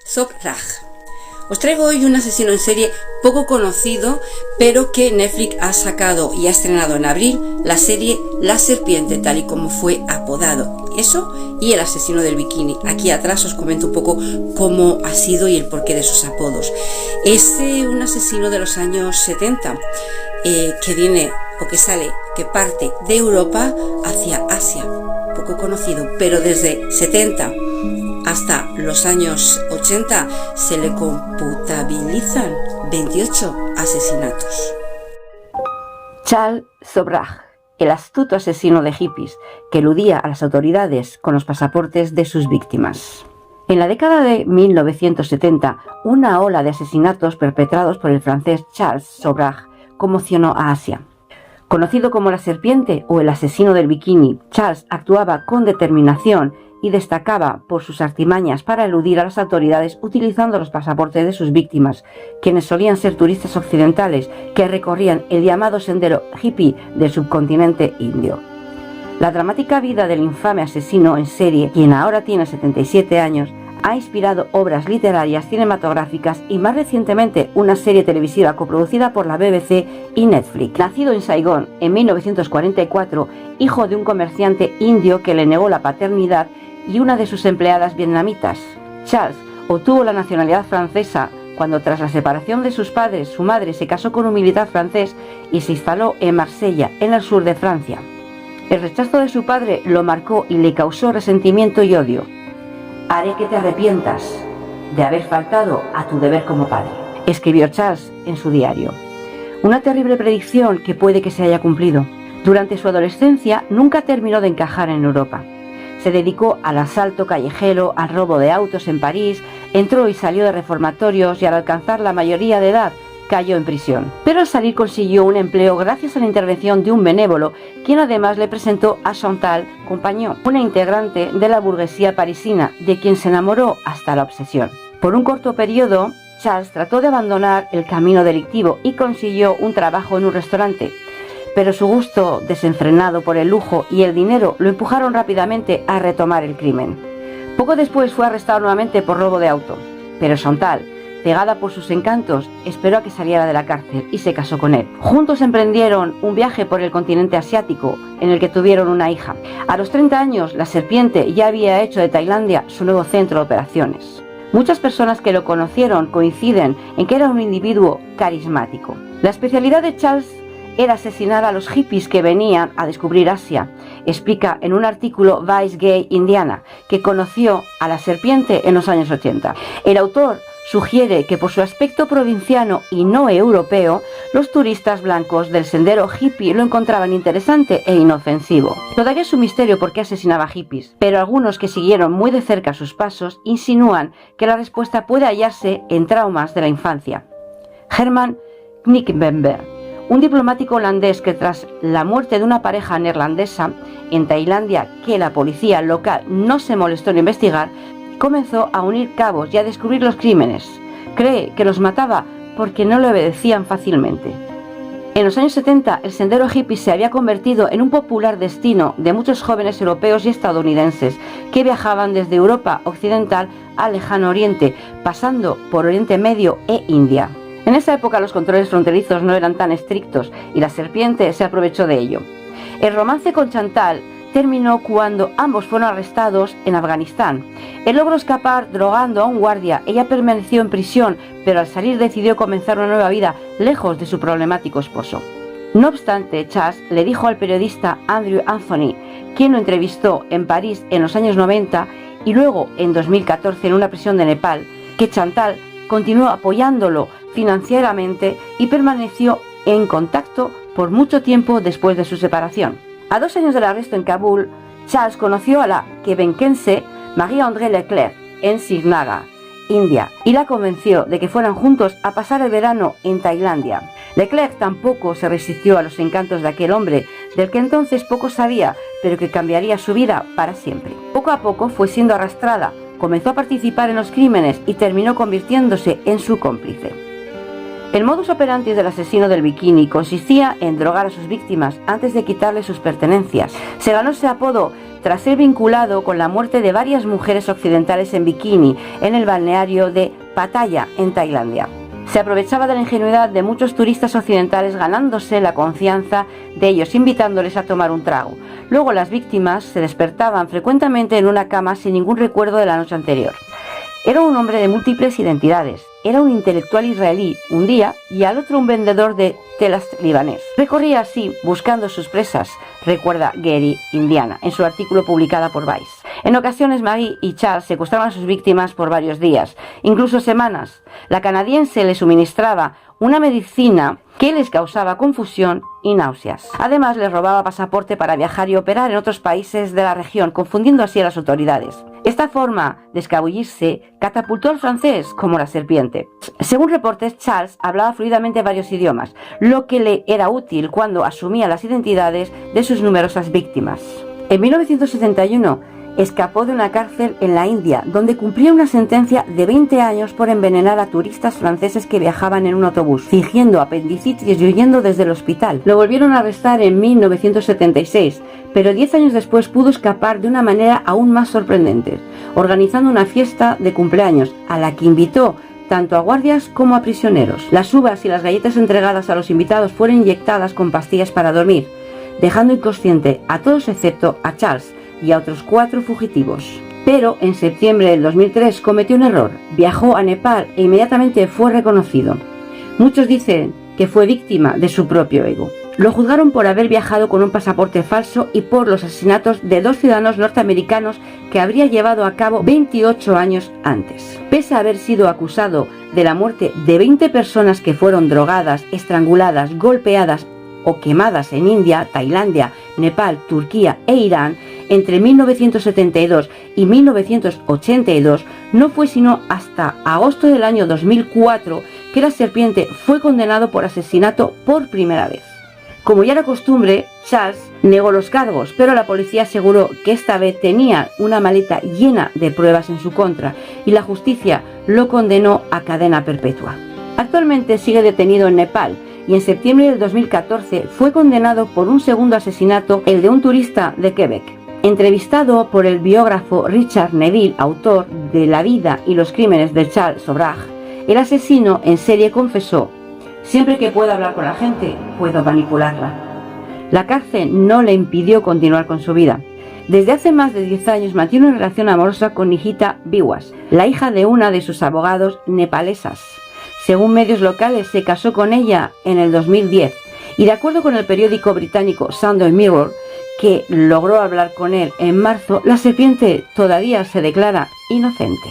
Sobrach. Os traigo hoy un asesino en serie poco conocido, pero que Netflix ha sacado y ha estrenado en abril la serie La Serpiente, tal y como fue apodado. Eso y el asesino del bikini. Aquí atrás os comento un poco cómo ha sido y el porqué de sus apodos. Es un asesino de los años 70 que viene o que parte de Europa hacia Asia. Poco conocido, pero desde 70 hasta los años 80 se le computabilizan 28 asesinatos. Charles Sobrach, el astuto asesino de hippies que eludía a las autoridades con los pasaportes de sus víctimas. En la década de 1970, una ola de asesinatos perpetrados por el francés Charles Sobrach conmocionó a Asia. Conocido como la serpiente o el asesino del bikini, Charles actuaba con determinación y destacaba por sus artimañas para eludir a las autoridades utilizando los pasaportes de sus víctimas, quienes solían ser turistas occidentales que recorrían el llamado sendero hippie del subcontinente indio. La dramática vida del infame asesino en serie, quien ahora tiene 77 años, ha inspirado obras literarias, cinematográficas y más recientemente una serie televisiva coproducida por la BBC y Netflix. Nacido en Saigón en 1944, hijo de un comerciante indio que le negó la paternidad y una de sus empleadas vietnamitas, Charles obtuvo la nacionalidad francesa cuando, tras la separación de sus padres, su madre se casó con un militar francés y se instaló en Marsella, en el sur de Francia. El rechazo de su padre lo marcó y le causó resentimiento y odio. «Haré que te arrepientas de haber faltado a tu deber como padre», escribió Charles en su diario. Una terrible predicción que puede que se haya cumplido. Durante su adolescencia nunca terminó de encajar en Europa. Se dedicó al asalto callejero, al robo de autos en París, entró y salió de reformatorios y al alcanzar la mayoría de edad cayó en prisión. Pero al salir consiguió un empleo gracias a la intervención de un benévolo, quien además le presentó a Chantal Compagnon, una integrante de la burguesía parisina, de quien se enamoró hasta la obsesión. Por un corto periodo, Charles trató de abandonar el camino delictivo y consiguió un trabajo en un restaurante, pero su gusto desenfrenado por el lujo y el dinero lo empujaron rápidamente a retomar el crimen. Poco después fue arrestado nuevamente por robo de auto, pero Chantal, cegada por sus encantos, esperó a que saliera de la cárcel y se casó con él. Juntos emprendieron un viaje por el continente asiático, en el que tuvieron una hija. A los 30 años, la serpiente ya había hecho de Tailandia su nuevo centro de operaciones. Muchas personas que lo conocieron coinciden en que era un individuo carismático. La especialidad de Charles era asesinar a los hippies que venían a descubrir Asia, explica en un artículo Vice Gay Indiana, que conoció a la serpiente en los años 80. El autor sugiere que por su aspecto provinciano y no europeo, los turistas blancos del sendero hippie lo encontraban interesante e inofensivo. Todavía es un misterio por qué asesinaba hippies, pero algunos que siguieron muy de cerca sus pasos insinúan que la respuesta puede hallarse en traumas de la infancia. Herman Knickenberg, un diplomático holandés que, tras la muerte de una pareja neerlandesa en Tailandia que la policía local no se molestó en investigar, comenzó a unir cabos y a descubrir los crímenes. Cree que los mataba porque no le obedecían fácilmente. En los años 70, el sendero hippie se había convertido en un popular destino de muchos jóvenes europeos y estadounidenses que viajaban desde Europa occidental al Lejano Oriente, pasando por Oriente Medio e India. En esa época los controles fronterizos no eran tan estrictos y la serpiente se aprovechó de ello. El romance con Chantal terminó cuando ambos fueron arrestados en Afganistán. Él logró escapar drogando a un guardia. Ella permaneció en prisión, pero al salir decidió comenzar una nueva vida lejos de su problemático esposo. No obstante, Charles le dijo al periodista Andrew Anthony, quien lo entrevistó en París en los años 90 y luego en 2014 en una prisión de Nepal, que Chantal continuó apoyándolo financieramente y permaneció en contacto por mucho tiempo después de su separación. A 2 años del arresto en Kabul, Charles conoció a la quebequense Marie-André Leclerc en Srinagar, India, y la convenció de que fueran juntos a pasar el verano en Tailandia. Leclerc tampoco se resistió a los encantos de aquel hombre, del que entonces poco sabía, pero que cambiaría su vida para siempre. Poco a poco fue siendo arrastrada, comenzó a participar en los crímenes y terminó convirtiéndose en su cómplice. El modus operandi del asesino del bikini consistía en drogar a sus víctimas antes de quitarles sus pertenencias. Se ganó ese apodo tras ser vinculado con la muerte de varias mujeres occidentales en bikini en el balneario de Pattaya, en Tailandia. Se aprovechaba de la ingenuidad de muchos turistas occidentales, ganándose la confianza de ellos, invitándoles a tomar un trago. Luego las víctimas se despertaban frecuentemente en una cama sin ningún recuerdo de la noche anterior. Era un hombre de múltiples identidades. Era un intelectual israelí un día y al otro un vendedor de telas libanés. Recorría así buscando sus presas, recuerda Gary Indiana en su artículo publicado por Vice. En ocasiones Maggie y Charles secuestraban a sus víctimas por varios días, incluso semanas. La canadiense les suministraba una medicina que les causaba confusión y náuseas. Además, les robaba pasaporte para viajar y operar en otros países de la región, confundiendo así a las autoridades. Esta forma de escabullirse catapultó al francés como la serpiente. Según reportes, Charles hablaba fluidamente varios idiomas, lo que le era útil cuando asumía las identidades de sus numerosas víctimas. En 1971, escapó de una cárcel en la India, donde cumplía una sentencia de 20 años por envenenar a turistas franceses que viajaban en un autobús, fingiendo apendicitis y huyendo desde el hospital. Lo volvieron a arrestar en 1976, pero 10 años después pudo escapar de una manera aún más sorprendente, organizando una fiesta de cumpleaños, a la que invitó tanto a guardias como a prisioneros. Las uvas y las galletas entregadas a los invitados fueron inyectadas con pastillas para dormir, dejando inconsciente a todos excepto a Charles y a otros 4 fugitivos. Pero en septiembre del 2003 cometió un error. Viajó a Nepal e inmediatamente fue reconocido. Muchos dicen que fue víctima de su propio ego. Lo juzgaron por haber viajado con un pasaporte falso y por los asesinatos de 2 ciudadanos norteamericanos que habría llevado a cabo 28 años antes. Pese a haber sido acusado de la muerte de 20 personas que fueron drogadas, estranguladas, golpeadas o quemadas en India, Tailandia, Nepal, Turquía e Irán, entre 1972 y 1982, no fue sino hasta agosto del año 2004 que la serpiente fue condenado por asesinato por primera vez. Como ya era costumbre, Charles negó los cargos, pero la policía aseguró que esta vez tenía una maleta llena de pruebas en su contra y la justicia lo condenó a cadena perpetua. Actualmente sigue detenido en Nepal y en septiembre del 2014 fue condenado por un segundo asesinato, el de un turista de Quebec. Entrevistado por el biógrafo Richard Neville, autor de La vida y los crímenes de Charles Sobhraj, el asesino en serie confesó: «Siempre que puedo hablar con la gente, puedo manipularla». La cárcel no le impidió continuar con su vida. Desde hace más de 10 años mantiene una relación amorosa con Nigita Biwas, la hija de una de sus abogados nepalesas. Según medios locales, se casó con ella en el 2010 y, de acuerdo con el periódico británico Sunday Mirror, que logró hablar con él en marzo, la serpiente todavía se declara inocente.